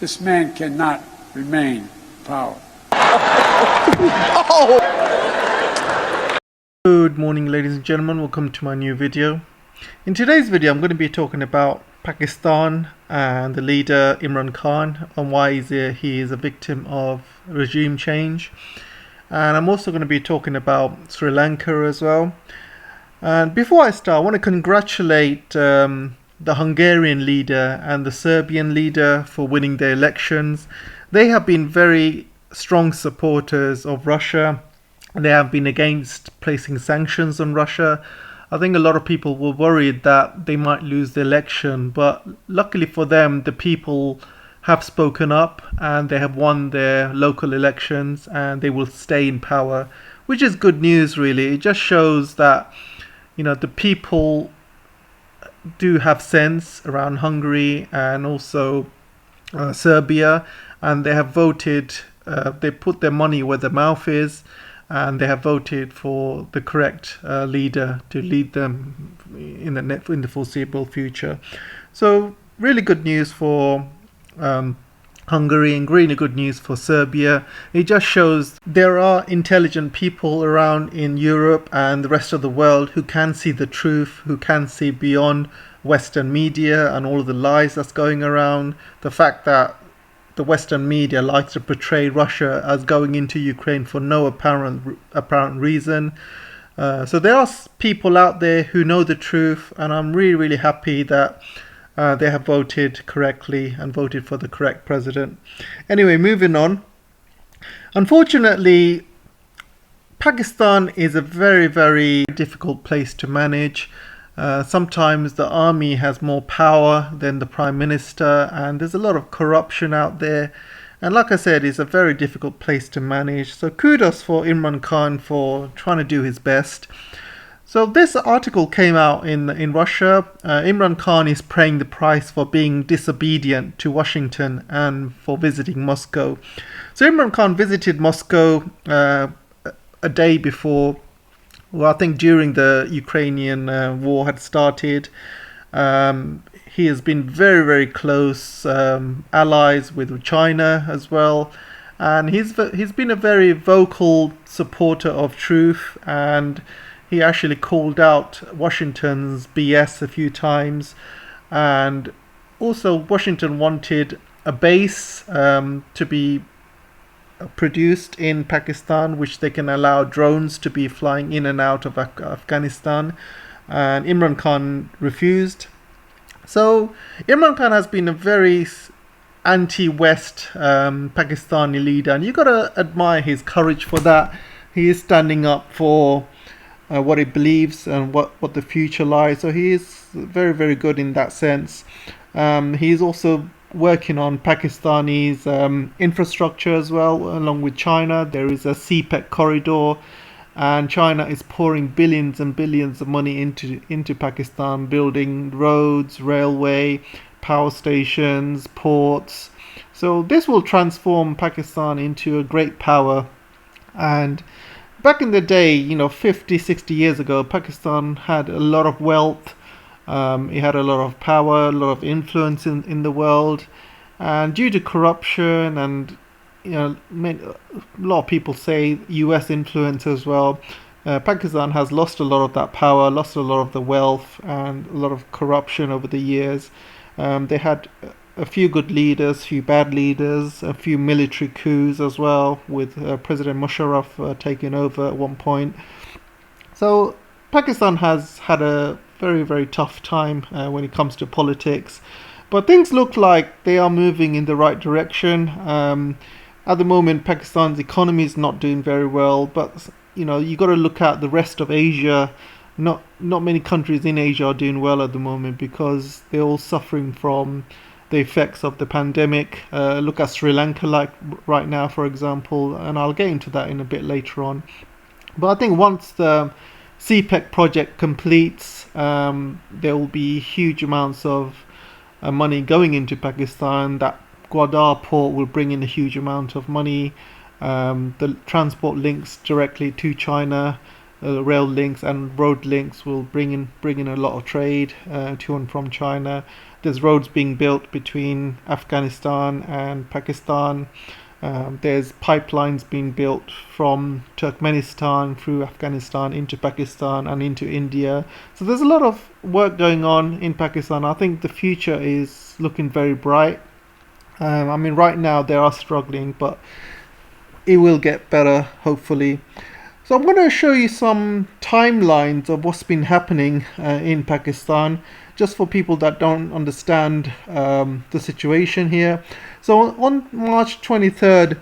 This man cannot remain in power. Good morning, ladies and gentlemen. Welcome to my new video. In today's video, I'm going to be talking about Pakistan and the leader Imran Khan and why he is a victim of regime change. And I'm also going to be talking about Sri Lanka as well. And before I start, I want to congratulate the Hungarian leader and the Serbian leader for winning their elections. They have been very strong supporters of Russia. They have been against placing sanctions on Russia. I think a lot of people were worried that they might lose the election, but luckily for them, the people have spoken up and they have won their local elections and they will stay in power, which is good news really. It just shows that, you know, the people do have sense around Hungary and also Serbia, and they have voted, they put their money where their mouth is, and they have voted for the correct leader to lead them in the foreseeable future. So really good news for Hungary and really good news for Serbia. It just shows there are intelligent people around in Europe and the rest of the world who can see the truth, who can see beyond Western media and all of the lies that's going around. The fact that the Western media likes to portray Russia as going into Ukraine for no apparent reason. So there are people out there who know the truth, and I'm really happy that they have voted correctly and voted for the correct president. Anyway, moving on. Unfortunately, Pakistan is a very difficult place to manage. Sometimes the army has more power than the prime minister, and there's a lot of corruption out there. And like I said, it's a very difficult place to manage. So kudos for Imran Khan for trying to do his best. So this article came out in Russia. Imran Khan is paying the price for being disobedient to Washington and for visiting Moscow. So Imran Khan visited Moscow a day before, well, I think during the Ukrainian war had started. He has been very close allies with China as well. And he's been a very vocal supporter of truth, and he actually called out Washington's BS a few times. And also Washington wanted a base to be produced in Pakistan, which they can allow drones to be flying in and out of Afghanistan. And Imran Khan refused. So Imran Khan has been a very anti-West Pakistani leader, and you got to admire his courage for that. He is standing up for what he believes and what the future lies. So he is very good in that sense. He is also working on Pakistani's infrastructure as well, along with China. There is a CPEC corridor, and China is pouring billions and billions of money into Pakistan, building roads, railway, power stations, ports. So this will transform Pakistan into a great power. And back in the day, 50-60 years ago, Pakistan had a lot of wealth. It had a lot of power, a lot of influence in the world, and due to corruption and a lot of people say US influence as well, Pakistan has lost a lot of that power, lost a lot of the wealth, and a lot of corruption over the years. They had a few good leaders, few bad leaders, a few military coups as well, with President Musharraf taking over at one point. So Pakistan has had a very tough time when it comes to politics, but things look like they are moving in the right direction. At the moment, Pakistan's economy is not doing very well, but you got to look at the rest of Asia. Not many countries in Asia are doing well at the moment because they're all suffering from the effects of the pandemic. Look at Sri Lanka, like right now, for example, and I'll get into that in a bit later on. But I think once the CPEC project completes, there will be huge amounts of money going into Pakistan. That Gwadar port will bring in a huge amount of money. The transport links directly to China rail links and road links will bring in a lot of trade to and from China. There's roads being built between Afghanistan and Pakistan. There's pipelines being built from Turkmenistan through Afghanistan into Pakistan and into India. So there's a lot of work going on in Pakistan. I think the future is looking very bright. I mean, right now they are struggling, but it will get better, hopefully. So I'm going to show you some timelines of what's been happening in Pakistan, just for people that don't understand the situation here. So on March 23rd,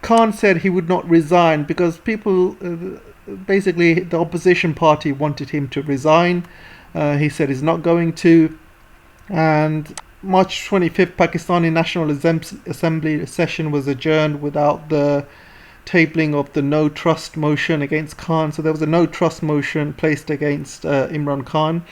Khan said he would not resign because people, basically the opposition party wanted him to resign. He said he's not going to. And March 25th, Pakistani National Assembly session was adjourned without the tabling of the no trust motion against Khan. So there was a no trust motion placed against Imran Khan.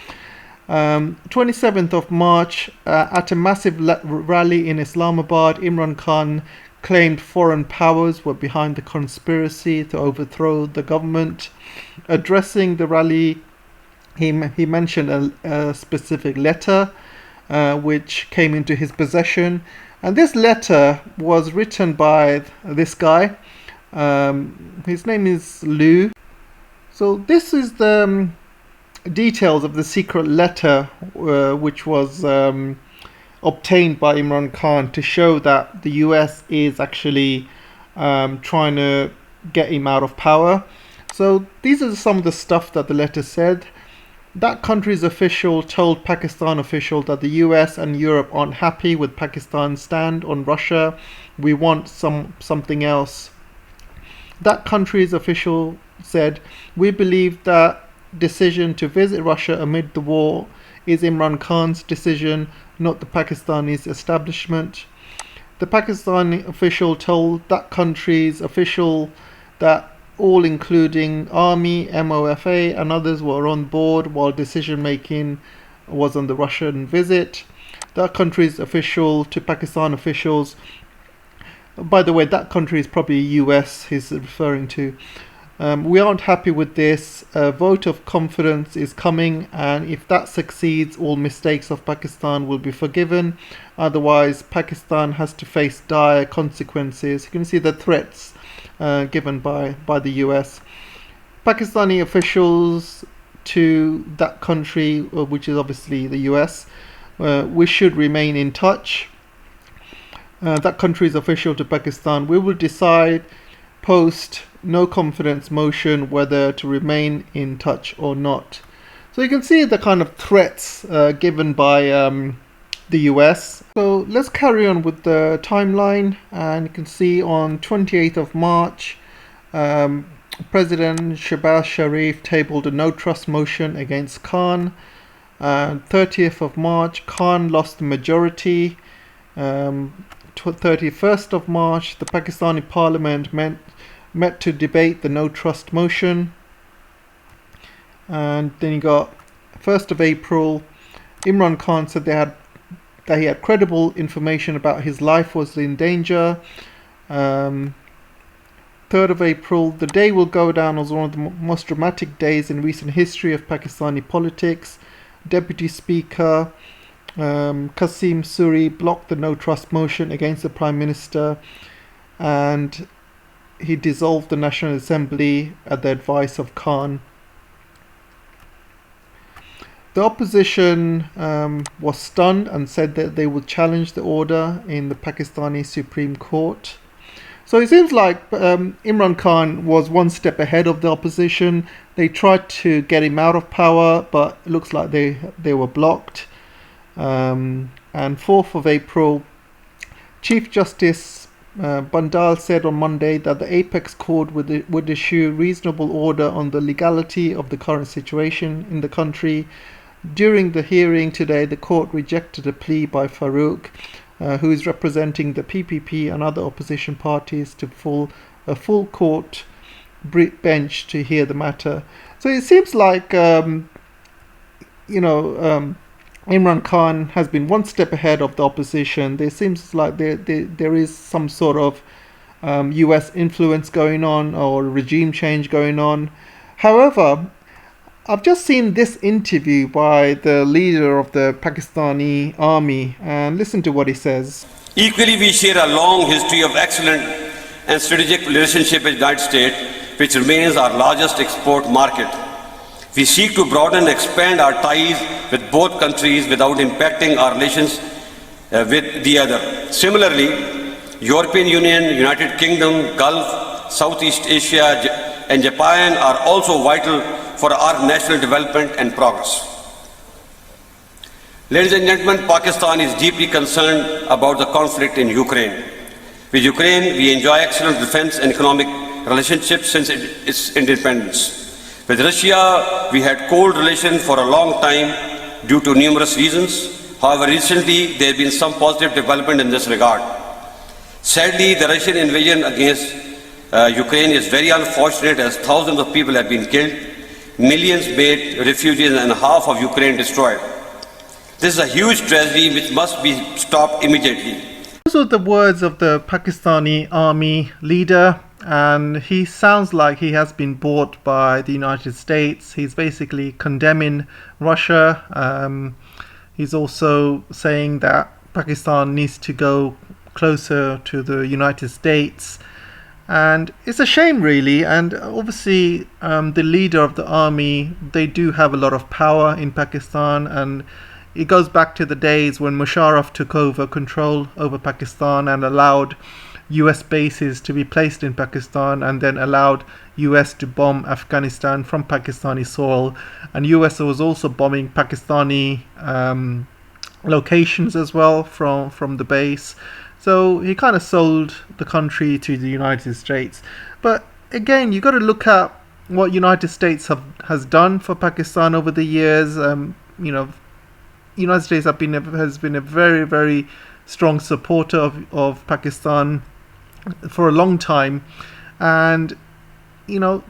27th of March, at a massive rally in Islamabad, Imran Khan claimed foreign powers were behind the conspiracy to overthrow the government. Addressing the rally, he mentioned a specific letter which came into his possession. And this letter was written by this guy. His name is Lou. So this is the details of the secret letter which was obtained by Imran Khan to show that the US is actually trying to get him out of power. So these are some of the stuff that the letter said. That country's official told Pakistan official that the US and Europe aren't happy with Pakistan's stand on Russia. We want something else. That country's official said, we believe that decision to visit Russia amid the war is Imran Khan's decision, not the Pakistani establishment. The Pakistani official told that country's official that all, including army, MOFA and others, were on board while decision making was on the Russian visit. That country's official to Pakistan officials, by the way, that country is probably US he's referring to. We aren't happy with this. A vote of confidence is coming, and if that succeeds, all mistakes of Pakistan will be forgiven. Otherwise, Pakistan has to face dire consequences. You can see the threats given by the US. Pakistani officials to that country, which is obviously the US, we should remain in touch. That country's official to Pakistan, we will decide post no confidence motion whether to remain in touch or not. So you can see the kind of threats given by the US. So let's carry on with the timeline, and you can see on 28th of March, President Shehbaz Sharif tabled a no trust motion against Khan. 30th of March, Khan lost the majority. 31st of March, the Pakistani Parliament met to debate the no trust motion. And then you got 1st of April, Imran Khan said that he had credible information about his life was in danger. 3rd of April, the day will go down as one of the most dramatic days in recent history of Pakistani politics. Deputy Speaker Qasim Suri blocked the no trust motion against the Prime Minister, and he dissolved the National Assembly at the advice of Khan. The opposition was stunned and said that they would challenge the order in the Pakistani Supreme Court. So it seems like Imran Khan was one step ahead of the opposition. They tried to get him out of power, but it looks like they were blocked. And 4th of April, Chief Justice Bandal said on Monday that the Apex Court would issue reasonable order on the legality of the current situation in the country. During the hearing today, the court rejected a plea by Farouk, who is representing the PPP and other opposition parties, to a full court bench to hear the matter. So it seems like Imran Khan has been one step ahead of the opposition. There seems like there is some sort of US influence going on or regime change going on. However, I've just seen this interview by the leader of the Pakistani army, and listen to what he says. Equally, we share a long history of excellent and strategic relationship with the United States, which remains our largest export market. We seek to broaden and expand our ties with both countries without impacting our relations with the other. Similarly, European Union, United Kingdom, Gulf, Southeast Asia, and Japan are also vital for our national development and progress. Ladies and gentlemen, Pakistan is deeply concerned about the conflict in Ukraine. With Ukraine, we enjoy excellent defense and economic relationships since its independence. With Russia, we had cold relations for a long time due to numerous reasons. However, recently there have been some positive development in this regard. Sadly, the Russian invasion against Ukraine is very unfortunate, as thousands of people have been killed, millions made refugees, and half of Ukraine destroyed. This is a huge tragedy which must be stopped immediately. Those are the words of the Pakistani army leader, and he sounds like he has been bought by the United States. He's basically condemning Russia. He's also saying that Pakistan needs to go closer to the United States. And it's a shame, really. And obviously, the leader of the army, they do have a lot of power in Pakistan, and it goes back to the days when Musharraf took over control over Pakistan and allowed US bases to be placed in Pakistan, and then allowed US to bomb Afghanistan from Pakistani soil. And US was also bombing Pakistani locations as well from the base. So he kind of sold the country to the United States. But again, you got to look at what United States has done for Pakistan over the years. United States has been a very, very strong supporter of Pakistan for a long time, and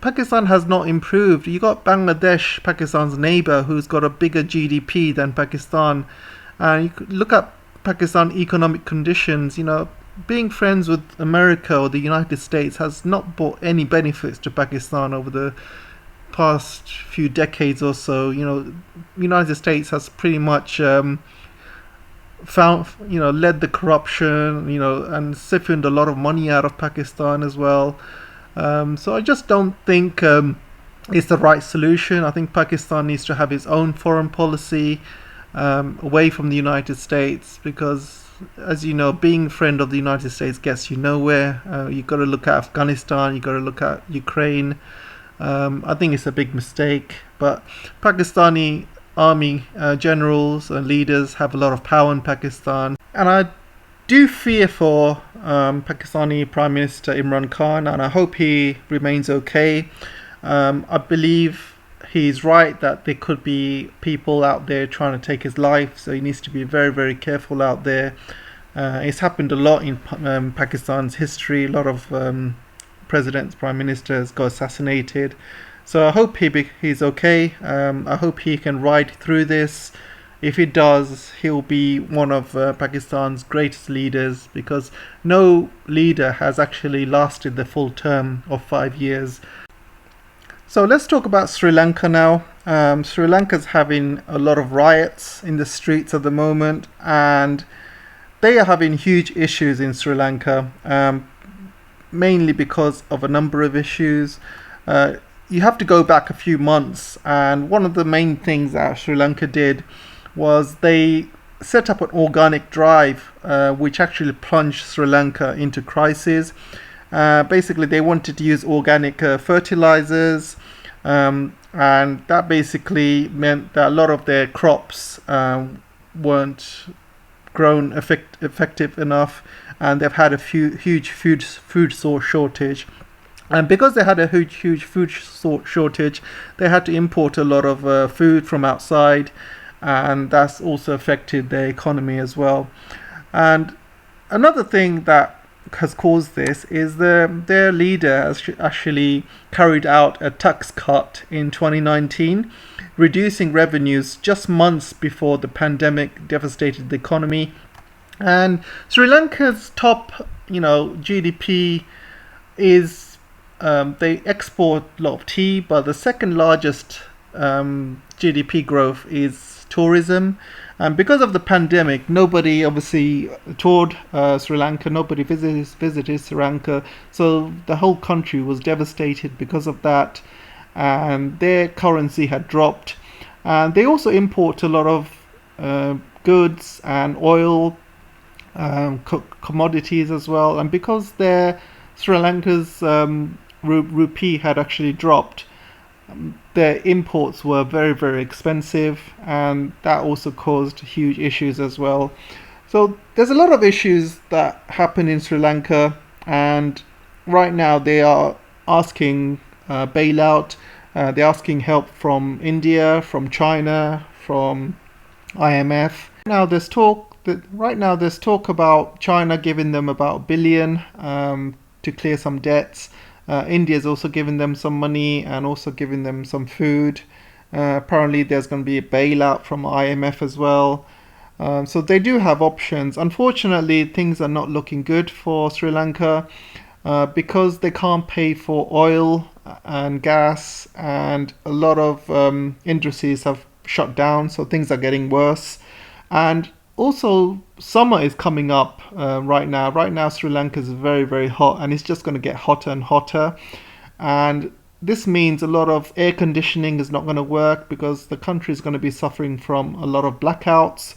Pakistan has not improved. You got Bangladesh, Pakistan's neighbor, who's got a bigger GDP than Pakistan, and you could look at Pakistan economic conditions. Being friends with America or the United States has not brought any benefits to Pakistan over the past few decades or so. United States has pretty much led the corruption, and siphoned a lot of money out of Pakistan as well. So I just don't think it's the right solution. I think Pakistan needs to have its own foreign policy away from the United States, because, as you know, being a friend of the United States gets you nowhere. You've got to look at Afghanistan, you've got to look at Ukraine. I think it's a big mistake, but Pakistani army generals and leaders have a lot of power in Pakistan, and I do fear for Pakistani Prime Minister Imran Khan, and I hope he remains okay. I believe he's right that there could be people out there trying to take his life, so he needs to be very, very careful out there. It's happened a lot in Pakistan's history. A lot of presidents, prime ministers got assassinated. So I hope he's okay. I hope he can ride through this. If he does, he'll be one of Pakistan's greatest leaders, because no leader has actually lasted the full term of 5 years. So let's talk about Sri Lanka now. Sri Lanka's having a lot of riots in the streets at the moment, and they are having huge issues in Sri Lanka, mainly because of a number of issues. You have to go back a few months, and one of the main things that Sri Lanka did was they set up an organic drive, which actually plunged Sri Lanka into crisis. Basically, they wanted to use organic fertilizers, and that basically meant that a lot of their crops weren't grown effective enough, and they've had a huge food shortage. And because they had a huge food shortage, they had to import a lot of food from outside, and that's also affected their economy as well. And another thing that has caused this is their leader has actually carried out a tax cut in 2019, reducing revenues just months before the pandemic devastated the economy. And Sri Lanka's top GDP is they export a lot of tea, but the second largest GDP growth is tourism. And because of the pandemic, nobody obviously toured Sri Lanka, nobody visited Sri Lanka, so the whole country was devastated because of that, and their currency had dropped. And they also import a lot of goods and oil, commodities as well. And because Sri Lanka's rupee had actually dropped, their imports were very, very expensive, and that also caused huge issues as well. So there's a lot of issues that happen in Sri Lanka, and right now they are asking bailout. They're asking help from India, from China, from IMF. Right now there's talk about China giving them about $1 billion to clear some debts. India's also giving them some money and also giving them some food. Apparently there's going to be a bailout from IMF as well. So they do have options. Unfortunately, things are not looking good for Sri Lanka because they can't pay for oil and gas, and a lot of industries have shut down, so things are getting worse. And also, summer is coming up right now. Right now, Sri Lanka is very, very hot, and it's just going to get hotter and hotter. And this means a lot of air conditioning is not going to work because the country is going to be suffering from a lot of blackouts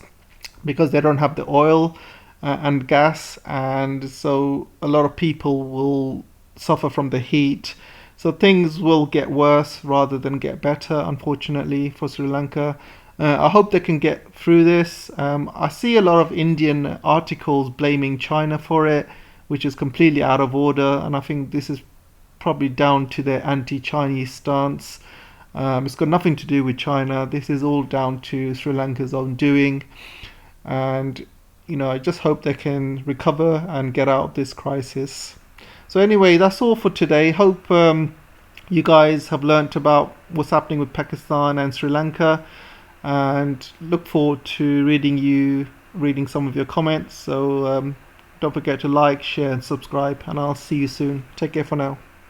because they don't have the oil and gas, and so a lot of people will suffer from the heat. So things will get worse rather than get better, unfortunately, for Sri Lanka. I hope they can get through this. I see a lot of Indian articles blaming China for it, which is completely out of order, and I think this is probably down to their anti-Chinese stance. It's got nothing to do with China. This is all down to Sri Lanka's own doing, and I just hope they can recover and get out of this crisis. So anyway, that's all for today. Hope you guys have learnt about what's happening with Pakistan and Sri Lanka, and look forward to reading some of your comments. So don't forget to like, share and subscribe, and I'll see you soon. Take care for now.